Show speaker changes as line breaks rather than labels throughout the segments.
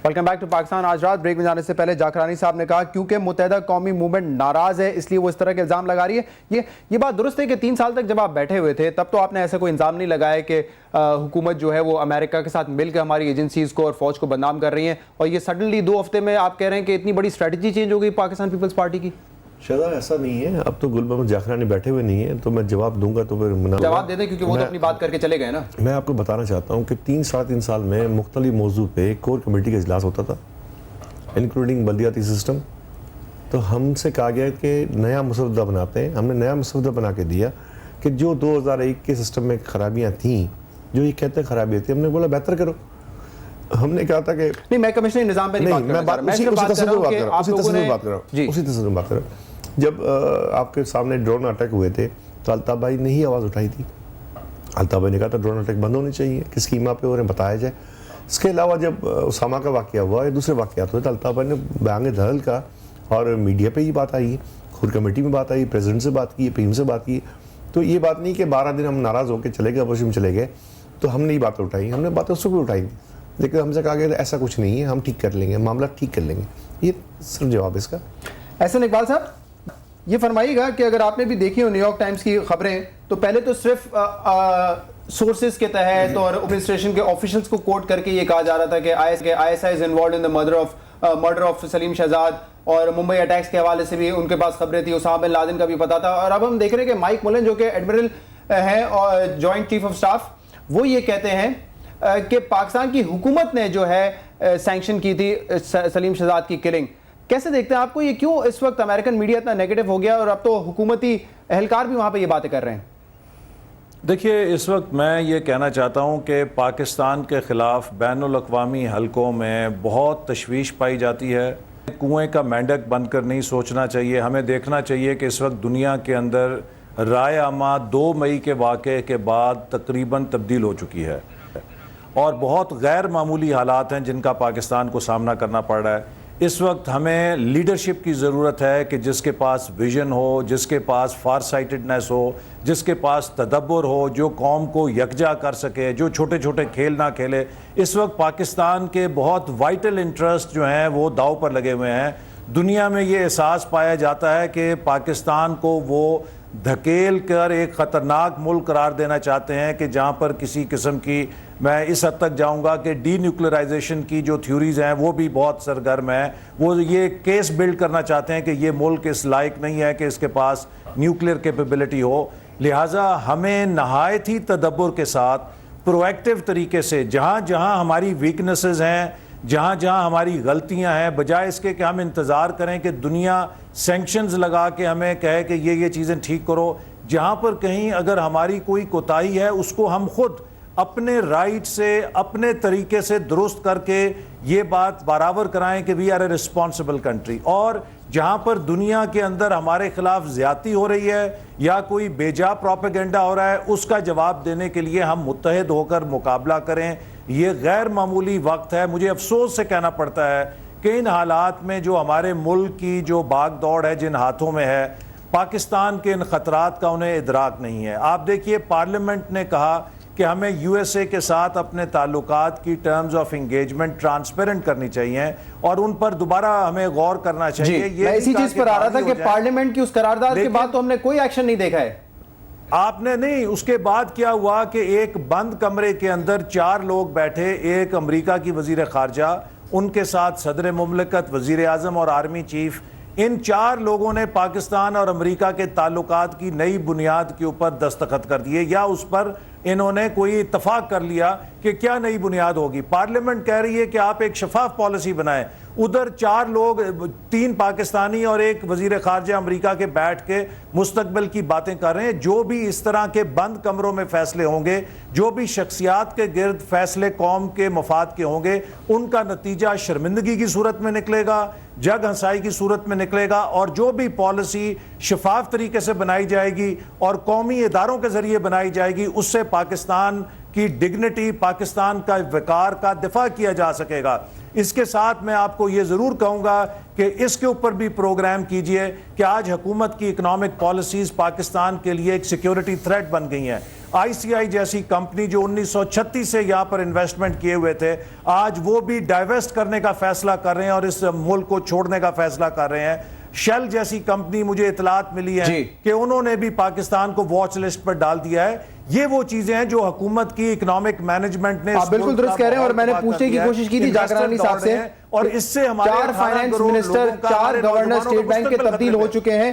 Welcome back to Pakistan. آج رات break میں جانے سے پہلے جاکرانی صاحب نے کہا کیونکہ متحدہ قومی موومنٹ ناراض ہے اس لیے وہ اس طرح کے الزام لگا رہی ہے. یہ بات درست ہے کہ 3 سال تک جب آپ بیٹھے ہوئے تھے تب تو آپ نے ایسا کوئی الزام نہیں لگایا کہ حکومت جو ہے وہ امریکہ کے ساتھ مل کے ہماری ایجنسیز کو اور فوج کو بدنام کر رہی ہیں, اور یہ سڈنلی 2 ہفتے میں آپ کہہ رہے ہیں کہ اتنی بڑی اسٹریٹجی چینج ہو گئی پاکستان پیپلز پارٹی کی.
شہزاد ایسا نہیں ہے, اب تو گل محمد جاکرانی بیٹھے ہوئے نہیں ہیں تو میں جواب دوں گا تو پھر
جواب دے دیں کیونکہ وہ تو اپنی بات کر کے چلے گئے نا.
میں آپ کو بتانا چاہتا ہوں کہ 3 سال میں مختلف موضوع پہ کور کمیٹی کا اجلاس ہوتا تھا انکلوڈنگ بلدیاتی سسٹم. تو ہم سے کہا گیا کہ نیا مسودہ بناتے ہیں. ہم نے نیا مسودہ بنا کے دیا کہ جو 2001 کے سسٹم میں خرابیاں تھیں, جو یہ کہتے ہیں خرابیاں تھیں, ہم نے بولا بہتر کرو. ہم نے کہا تھا کہ
نہیں, میں کمشنری نظام پہ نہیں بات کر رہا, میں صرف بات کر رہا ہوں کہ آپ لوگوں نے
اسی تصور میں بات کر رہا ہوں. جب آپ کے سامنے ڈرون اٹیک ہوئے تھے تو الطاف بھائی نے ہی آواز اٹھائی تھی. الطاف بھائی نے کہا تھا ڈرون اٹیک بند ہونے چاہیے, کس قیمہ پہ انہیں بتایا جائے. اس کے علاوہ جب اسامہ کا واقعہ ہوا یا دوسرے واقعات ہوئے تو الطاف بھائی نے بیان دھڑل کا, اور میڈیا پہ ہی بات آئی, کور کمیٹی میں بات آئی, پریزیڈنٹ سے بات کی, پیم سے بات کی. تو یہ بات نہیں کہ 12 دن ہم ناراض ہو کے چلے گئے, اپوزیشن میں چلے گئے تو ہم نے یہ باتیں اٹھائی. ہم نے باتیں اس کو بھی اٹھائی, لیکن ہم سے کہا گیا ایسا کچھ نہیں ہے, ہم ٹھیک کر لیں گے, معاملہ ٹھیک کر لیں گے. یہ صرف جواب اس کا.
احسن اقبال صاحب یہ فرمائیے گا کہ اگر آپ نے بھی دیکھی ہو نیو یارک ٹائمز کی خبریں تو پہلے تو صرف سورسز کے تحت اور ایڈمنسٹریشن کے آفیشلز کو کوٹ کر کے یہ کہا جا رہا تھا کہ I S I is involved in the murder of Saleem Shahzad, اور ممبئی اٹیکس کے حوالے سے بھی ان کے پاس خبریں تھیں, اسامہ بن لادن کا بھی پتا تھا. اور اب ہم دیکھ رہے ہیں کہ مائک ملن جو کہ ایڈمرل ہیں اور جوائنٹ چیف آف سٹاف, وہ یہ کہتے ہیں کہ پاکستان کی حکومت نے جو ہے سینکشن کی تھی سلیم شہزاد کی کلنگ. کیسے دیکھتے ہیں آپ کو یہ کیوں اس وقت امریکن میڈیا اتنا نیگیٹو ہو گیا اور اب تو حکومتی اہلکار بھی وہاں پہ یہ باتیں کر رہے ہیں؟
دیکھیے اس وقت میں یہ کہنا چاہتا ہوں کہ پاکستان کے خلاف بین الاقوامی حلقوں میں بہت تشویش پائی جاتی ہے. کنویں کا مینڈک بند کر نہیں سوچنا چاہیے. ہمیں دیکھنا چاہیے کہ اس وقت دنیا کے اندر رائے عامہ 2 مئی کے واقعے کے بعد تقریباً تبدیل ہو چکی ہے, اور بہت غیر معمولی حالات ہیں جن کا پاکستان کو سامنا کرنا پڑ رہا ہے. اس وقت ہمیں لیڈرشپ کی ضرورت ہے کہ جس کے پاس ویژن ہو, جس کے پاس فار سائٹڈنس ہو, جس کے پاس تدبر ہو, جو قوم کو یکجا کر سکے, جو چھوٹے چھوٹے کھیل نہ کھیلے. اس وقت پاکستان کے بہت وائٹل انٹرسٹ جو ہیں وہ داؤ پر لگے ہوئے ہیں. دنیا میں یہ احساس پایا جاتا ہے کہ پاکستان کو وہ دھکیل کر ایک خطرناک ملک قرار دینا چاہتے ہیں کہ جہاں پر کسی قسم کی, میں اس حد تک جاؤں گا کہ ڈی نیوکلرائزیشن کی جو تھیوریز ہیں وہ بھی بہت سرگرم ہیں. وہ یہ کیس بلڈ کرنا چاہتے ہیں کہ یہ ملک اس لائق نہیں ہے کہ اس کے پاس نیوکلیر کیپیبلٹی ہو. لہٰذا ہمیں نہایت ہی تدبر کے ساتھ پرو ایکٹیو طریقے سے جہاں جہاں ہماری ویکنسز ہیں, جہاں جہاں ہماری غلطیاں ہیں, بجائے اس کے کہ ہم انتظار کریں کہ دنیا سینکشنز لگا کے ہمیں کہے کہ یہ چیزیں ٹھیک کرو, جہاں پر کہیں اگر ہماری کوئی کوتاہی ہے اس کو ہم خود اپنے رائٹ سے, اپنے طریقے سے درست کر کے یہ بات برابر کرائیں کہ we are a responsible country. اور جہاں پر دنیا کے اندر ہمارے خلاف زیادتی ہو رہی ہے یا کوئی بے جا پروپیگنڈا ہو رہا ہے, اس کا جواب دینے کے لیے ہم متحد ہو کر مقابلہ کریں. یہ غیر معمولی وقت ہے. مجھے افسوس سے کہنا پڑتا ہے کہ ان حالات میں جو ہمارے ملک کی جو بھاگ دوڑ ہے جن ہاتھوں میں ہے, پاکستان کے ان خطرات کا انہیں ادراک نہیں ہے. آپ دیکھیے پارلیمنٹ نے کہا کہ ہمیں یو ایس اے کے ساتھ اپنے تعلقات کی ٹرمز آف انگیجمنٹ ٹرانسپیرنٹ کرنی چاہیے اور ان پر دوبارہ ہمیں غور کرنا چاہیے.
میں اسی چیز پر آ رہا تھا کہ پارلیمنٹ کی اس قرارداد کے بعد تو ہم نے کوئی ایکشن نہیں دیکھا ہے.
آپ نے نہیں, اس کے بعد کیا ہوا کہ ایک بند کمرے کے اندر 4 لوگ بیٹھے, ایک امریکہ کی وزیر خارجہ, ان کے ساتھ صدر مملکت, وزیر اعظم اور آرمی چیف. ان 4 لوگوں نے پاکستان اور امریکہ کے تعلقات کی نئی بنیاد کے اوپر دستخط کر دیے, یا اس پر انہوں نے کوئی اتفاق کر لیا کہ کیا نئی بنیاد ہوگی. پارلیمنٹ کہہ رہی ہے کہ آپ ایک شفاف پالیسی بنائیں. ادھر 4 لوگ, 3 پاکستانی اور ایک وزیر خارجہ امریکہ کے بیٹھ کے مستقبل کی باتیں کر رہے ہیں. جو بھی اس طرح کے بند کمروں میں فیصلے ہوں گے, جو بھی شخصیات کے گرد فیصلے قوم کے مفاد کے ہوں گے, ان کا نتیجہ شرمندگی کی صورت میں نکلے گا, جگ ہنسائی کی صورت میں نکلے گا. اور جو بھی پالیسی شفاف طریقے سے بنائی جائے گی اور قومی اداروں کے ذریعے بنائی جائے گی, اس سے پاکستان کی ڈگنیٹی، پاکستان کا وقار کا دفاع کیا جا سکے گا۔ اس کے ساتھ میں آپ کو یہ ضرور کہوں گا کہ اس کے اوپر بھی پروگرام کیجئے کہ آج حکومت کی اکنامک پالیسیز پاکستان کے لیے ایک سیکیورٹی تھریٹ بن گئی ہیں۔ آئی سی آئی جیسی کمپنی جو 1936 سے یہاں پر انویسٹمنٹ کیے ہوئے تھے، آج وہ بھی ڈائیویسٹ کرنے کا فیصلہ کر رہے ہیں اور اس ملک کو چھوڑنے کا فیصلہ کر رہے ہیں۔ شیل جیسی کمپنی مجھے اطلاعات ملی ہے کہ انہوں نے بھی پاکستان کو واچ لسٹ پر ڈال دیا ہے۔ یہ وہ چیزیں ہیں جو حکومت کی اکنامک مینجمنٹ نے
آپ بالکل درست کہہ رہے ہیں، اور میں نے پوچھنے کی کوشش کی تھی جاگرانی صاحب سے،
اور اس سے ہمارے
4 finance minister, 4 governor state bank کے تبدیل ہو چکے ہیں۔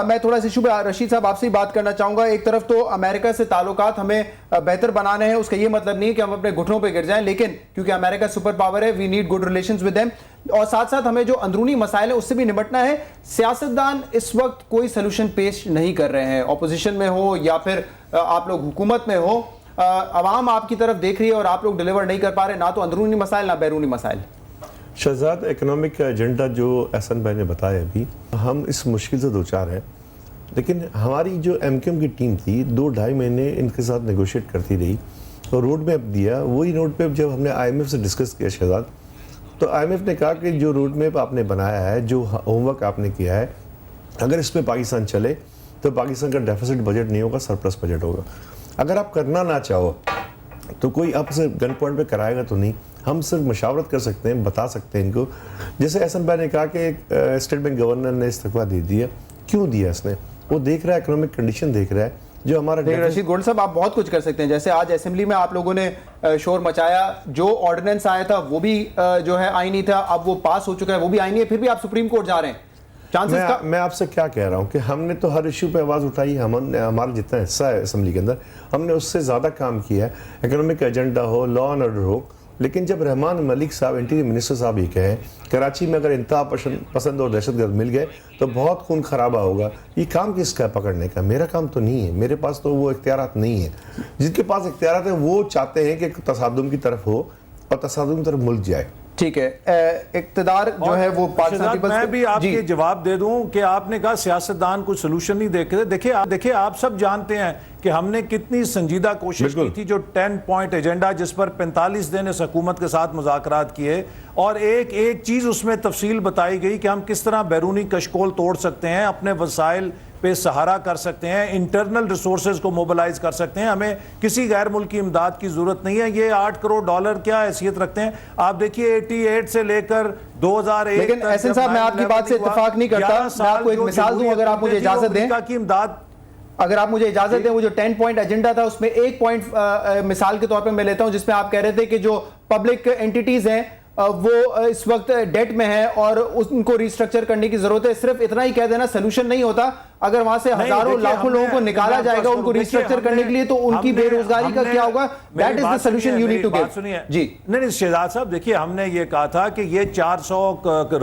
میں تھوڑا سا شبہ رشید صاحب آپ سے بات کرنا چاہوں گا۔ ایک طرف تو امریکہ سے تعلقات ہمیں بہتر بنانے ہیں، اس کا یہ مطلب نہیں ہے کہ ہم اپنے گھٹنوں پہ گر جائیں، لیکن کیونکہ امریکہ سپر پاور ہے، we need good relations with them, اور ساتھ ساتھ ہمیں جو اندرونی مسائل ہیں اس سے بھی نمٹنا ہے۔ سیاستدان اس وقت کوئی سلوشن پیش نہیں کر رہے ہیں، اپوزیشن میں ہو یا پھر آپ لوگ حکومت میں ہو، عوام آپ کی طرف دیکھ رہی ہے اور آپ لوگ ڈیلیور نہیں کر پا رہے، نہ تو اندرونی مسائل نہ بیرونی مسائل۔
شہزاد، اکنامک ایجنڈا جو احسن بھائی نے بتایا ابھی، ہم اس مشکل سے دوچار ہیں، لیکن ہماری جو ایم کیو ایم کی ٹیم تھی 2-2.5 مہینے ان کے ساتھ نیگوشیٹ کرتی رہی اور روڈ میپ دیا۔ وہی روڈ میپ جب ہم نے آئی ایم ایف سے ڈسکس کیا شہزاد، تو آئی ایم ایف نے کہا کہ جو روڈ میپ آپ نے بنایا ہے، جو ہوم ورک آپ نے کیا ہے، اگر اس پہ پاکستان چلے تو پاکستان کا ڈیفیسٹ بجٹ نہیں ہوگا، سرپلس بجٹ ہوگا۔ اگر آپ کرنا نہ چاہو تو کوئی آپ سے گن پوائنٹ پہ کرائے گا تو نہیں، ہم صرف مشاورت کر سکتے ہیں، بتا سکتے ہیں ان کو۔ جیسے احسن بھائی نے کہا کہ اسٹیٹ بینک گورنر نے استعفیٰ دے دیا، کیوں دیا اس نے؟ وہ دیکھ رہا ہے اکنامک کنڈیشن دیکھ رہا ہے جو ہمارا۔
رشید گولڈ صاحب، آپ بہت کچھ کر سکتے ہیں، جیسے آج اسمبلی میں آپ لوگوں نے شور مچایا، جو آرڈیننس آیا تھا وہ بھی جو ہے آئینی تھا، اب وہ پاس ہو چکا ہے، وہ بھی آئینی ہے، پھر بھی آپ سپریم کورٹ جا رہے ہیں۔
میں آپ سے کیا کہہ رہا ہوں کہ ہم نے تو ہر ایشو پہ آواز اٹھائی، ہمارا جتنا حصہ ہے اسمبلی کے اندر ہم نے اس سے زیادہ کام کیا ہے، اکنامک ایجنڈا ہو، لا اینڈ آرڈر ہو۔ لیکن جب رحمان ملک صاحب انٹیریئر منسٹر صاحب یہ کہیں کراچی میں اگر انتہا پسند اور دہشت گرد مل گئے تو بہت خون خرابہ ہوگا، یہ کام کس کا پکڑنے کا؟ میرا کام تو نہیں ہے، میرے پاس تو وہ اختیارات نہیں ہیں۔ جن کے پاس اختیارات ہیں وہ چاہتے ہیں کہ تصادم کی طرف ہو اور تصادم کی طرف ملک جائے۔
ٹھیک ہے، اقتدار جو ہے وہ پاکستان پیپلز،
میں بھی آپ کے جواب دے دوں کہ آپ نے کہا سیاستدان کوئی سلوشن نہیں دیکھ رہے۔ دیکھیں آپ سب جانتے ہیں کہ ہم نے کتنی سنجیدہ کوشش کی تھی، جو 10 پوائنٹ ایجنڈا جس پر 45 دن اس حکومت کے ساتھ مذاکرات کیے، اور ایک چیز اس میں تفصیل بتائی گئی کہ ہم کس طرح بیرونی کشکول توڑ سکتے ہیں، اپنے وسائل پہ سہارا کر سکتے ہیں، انٹرنل ریسورسز کو موبلائز کر سکتے ہیں، ہمیں کسی غیر ملکی امداد کی ضرورت نہیں ہے۔ یہ $8 کروڑ کیا حیثیت رکھتے ہیں؟ آپ دیکھیے 88 سے لے کر 2001
لیکن احسن صاحب میں آپ کی بات سے اتفاق نہیں کرتا، میں آپ کو ایک مثال دوں اگر آپ مجھے اجازت دیں۔ اگر آپ مجھے اجازت دیں، وہ جو 10 پوائنٹ ایجنڈا تھا اس میں ایک پوائنٹ مثال کے طور پہ میں لیتا ہوں، جس میں آپ کہہ رہے تھے کہ جو پبلک انٹیٹیز ہیں وہ اس وقت ڈیٹ میں ہیں اور ان کو ریسٹرکچر کرنے کی ضرورت ہے۔ صرف اتنا ہی کہہ دینا سلوشن نہیں ہوتا، اگر وہاں سے ہزاروں لاکھوں لوگوں کو نکالا جائے گا ان کو ریسٹرکچر کرنے کے لیے تو ان کی بے روزگاری کا کیا ہوگا؟ That is the solution you need to give۔ جی
نہیں شہزاد صاحب، دیکھیے ہم نے یہ کہا تھا کہ یہ 400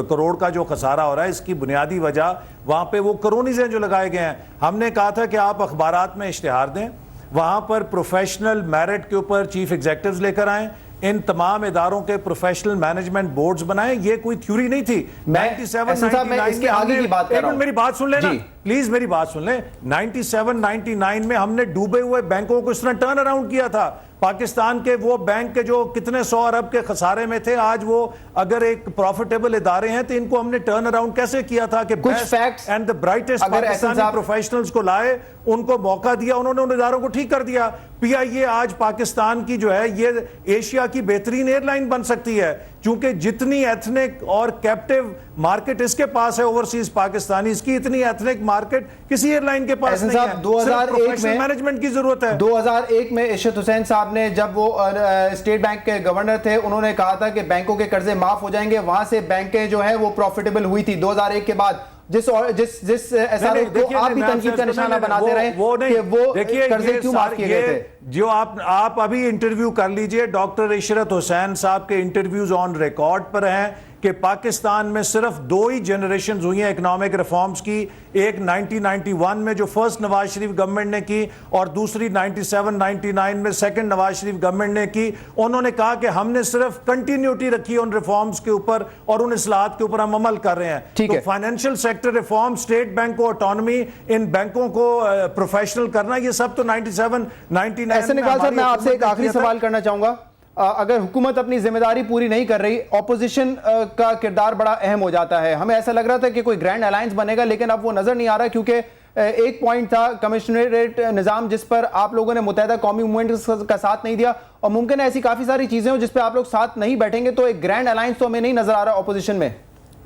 کروڑ کا جو خسارہ ہو رہا ہے اس کی بنیادی وجہ وہاں پہ وہ کرونیز ہیں جو لگائے گئے ہیں۔ ہم نے کہا تھا کہ آپ اخبارات میں اشتہار دیں، وہاں پر پروفیشنل میرٹ کے اوپر چیف ایگزیکٹیوز لے کر آئیں، ان تمام اداروں کے پروفیشنل مینجمنٹ بورڈز بنائیں۔ یہ کوئی تھیوری نہیں تھی۔ 97-99 میری بات سن لیں نا پلیز، میری بات سن لیں۔ 97-99 میں ہم نے ڈوبے ہوئے بینکوں کو اس طرح ٹرن اراؤنڈ کیا تھا۔ پاکستان کے وہ بینک کے جو کتنے 100 ارب کے خسارے میں تھے، آج وہ اگر ایک پروفیٹیبل ادارے ہیں تو ان کو ہم نے ٹرن اراؤنڈ کیسے کیا تھا کہ best and the brightest Pakistani professionals کو لائے، ان کو موقع دیا، انہوں نے ان اداروں کو ٹھیک کر دیا۔ پی آئی اے آج پاکستان کی جو ہے یہ ایشیا کی بہترین ایئر لائن بن سکتی ہے، چونکہ جتنی ایتھنک اور کیپٹیو مارکیٹ اس کے پاس ہے اوورسیز پاکستانی، اس کی اتنی ایتھنک مارکیٹ کسی ایئر لائن کے پاس نہیں ہے۔
2001 میں
مینجمنٹ کی ضرورت ہے۔
2001 میں عشرت حسین صاحب نے جب وہ اسٹیٹ بینک کے گورنر تھے، انہوں نے کہا تھا کہ بینکوں کے قرضے معاف ہو جائیں گے، وہاں سے بینکیں جو ہیں وہ پروفیٹیبل ہوئی تھی 2001 کے بعد۔ جس ایس آر او کو آپ بھی تنقید کا نشانہ بناتے رہے کہ وہ قرضے کیوں معاف کیے گئے تھے۔
جو آپ ابھی انٹرویو کر لیجئے، ڈاکٹر عشرت حسین صاحب کے انٹرویوز آن ریکارڈ پر ہیں کہ پاکستان میں صرف 2 ہی جنریشنز ہوئی ہیں اکنامک ریفارمز کی, ایک 1991 میں جو فرسٹ نواز شریف گورنمنٹ نے کی اور دوسری 97-99 میں سیکنڈ نواز شریف گورنمنٹ نے کی. انہوں نے کہا کہ ہم نے صرف کنٹینیوٹی رکھی ان ریفارمز کے اوپر اور ان اصلاحات کے اوپر ہم عمل کر رہے ہیں. تو financial sector reform, state bank کو آٹونومی, ان بینکوں کو پروفیشنل کرنا, یہ سب تو 97-99
احسن اقبال صاحب میں آپ سے ایک آخری سوال کرنا چاہوں گا. اگر حکومت اپنی ذمہ داری پوری نہیں کر رہی, اپوزیشن کا کردار بڑا اہم ہو جاتا ہے. ہمیں ایسا لگ رہا تھا کہ کوئی گرینڈ الائنس بنے گا, لیکن اب وہ نظر نہیں آ رہا, کیونکہ ایک پوائنٹ تھا کمشنریٹ نظام جس پر آپ لوگوں نے متحدہ قومی موومنٹ کا ساتھ نہیں دیا, اور ممکن ہے ایسی کافی ساری چیزیں ہوں جس پہ آپ لوگ ساتھ نہیں بیٹھیں گے, تو ایک گرینڈ الائنس تو ہمیں نہیں نظر آ رہا اپوزیشن میں.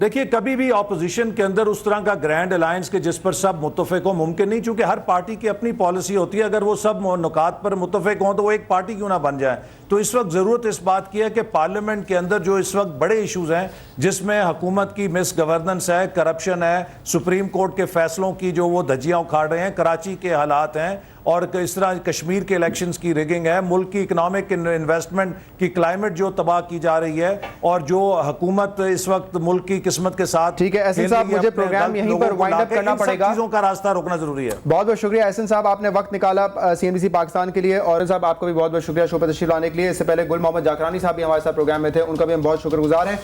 دیکھیے کبھی بھی اپوزیشن کے اندر اس طرح کا گرینڈ الائنس کے جس پر سب متفق ہو ممکن نہیں, چونکہ ہر پارٹی کی اپنی پالیسی ہوتی ہے. اگر وہ سب نکات پر متفق ہوں تو وہ ایک پارٹی کیوں نہ بن جائے. تو اس وقت ضرورت اس بات کی ہے کہ پارلیمنٹ کے اندر جو اس وقت بڑے ایشوز ہیں جس میں حکومت کی مس گورننس ہے, کرپشن ہے, سپریم کورٹ کے فیصلوں کی جو وہ دھجیاں اکھاڑ رہے ہیں, کراچی کے حالات ہیں, اور اس طرح کشمیر کے الیکشنز کی ریگنگ ہے, ملک کی اکنامک انویسٹمنٹ کی کلائمیٹ جو تباہ کی جا رہی ہے, اور جو حکومت اس وقت ملک کی قسمت کے ساتھ.
ٹھیک ہے احسن صاحب, مجھے پروگرام یہیں پر وائنڈ اپ کرنا پڑے گا.
چیزوں کا راستہ روکنا ضروری ہے.
بہت بہت شکریہ احسن صاحب, آپ نے وقت نکالا CNBC پاکستان کے لیے, اور صاحب آپ کو بھی بہت بہت شکریہ شو پر تشریف لانے کے لیے. اس سے پہلے گل محمد جاکرانی صاحب بھی ہمارے ساتھ پروگرام میں تھے, ان کا بھی ہم بہت شکر گزار ہیں.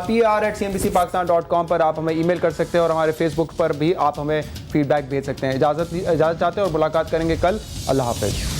PR@cnbcpakistan.com پر آپ ہمیں ای میل کر سکتے ہیں, اور ہمارے فیس بک پر بھی آپ ہمیں فیڈ بیک بھیج سکتے ہیں. اجازت چاہتے ہیں اور ملاقات کریں گے کل. اللہ حافظ.